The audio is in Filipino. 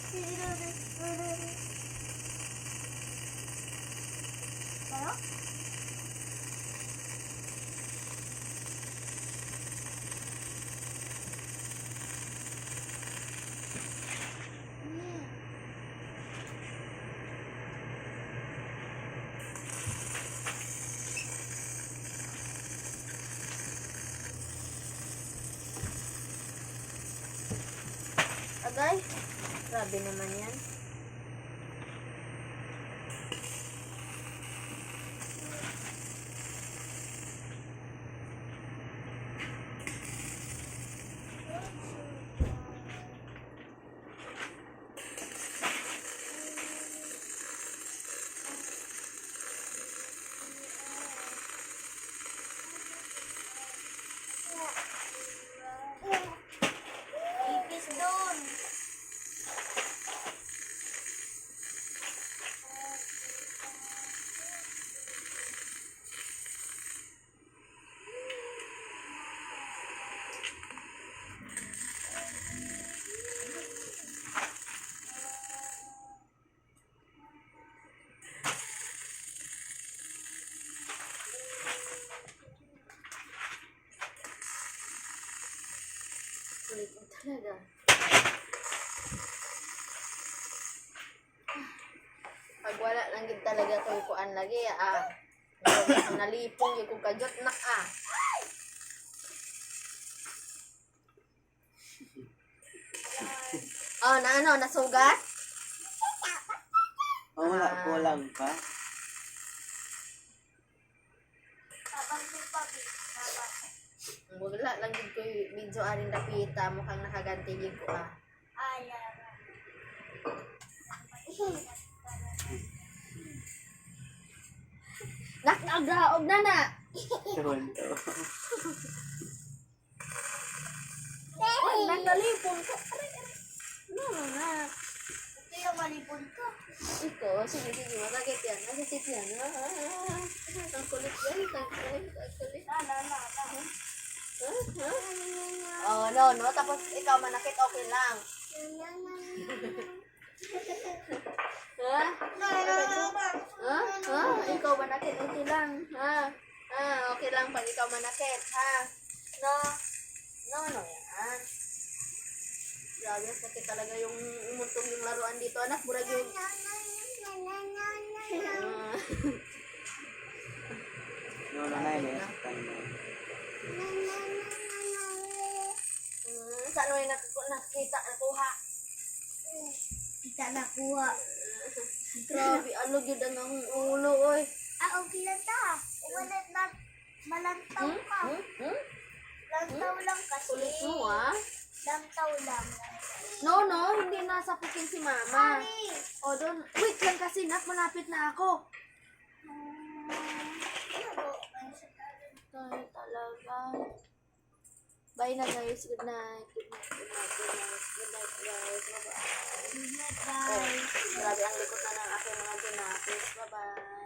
Ano? Agay, grabe naman yan. Ipis doon. Kulit mo talaga. Pag wala lang gid talaga to kuan lagi nalipong yung kung kajot nak Oh, na ano, nasugat? Oh, wala, kulang pa. Wala lang gid ko video aring dapita mukhang nakaganti gid ko Nakagaog na na. Tuwan to. Nakalipon ko. No, na. Ito yung malipon ko. Ito, sige, masakit yan. Masakit yan. Ang kulit yan. Ang kulit. Oh, no. Tapos ikaw manakit, okay lang. Ha? Ikaw manakit, okay lang. Okay lang pag ikaw manakit, ha? No, yan. Grabe, sakit talaga yung umuntong yung laruan dito. Anak, murag yung... No, nanay, may saktan mo. Saan mo yung nakita, nakuha? Kita nakuha. Grabe, alog yun ang ulo, oy. Okay lang ta. Umalat na. Malantaw ka. Lantaw lang kasi. Kulit mo, ah. Lantaw lang. No, hindi nasapukin si mama. O, doon. Wait lang kasi, nak, malapit na ako. Ay, talaga. Bye na, guys. Good night. Good night, guys. Bye-bye. Bye. Grabe ang likot na ng aking mga dinapis. Bye-bye.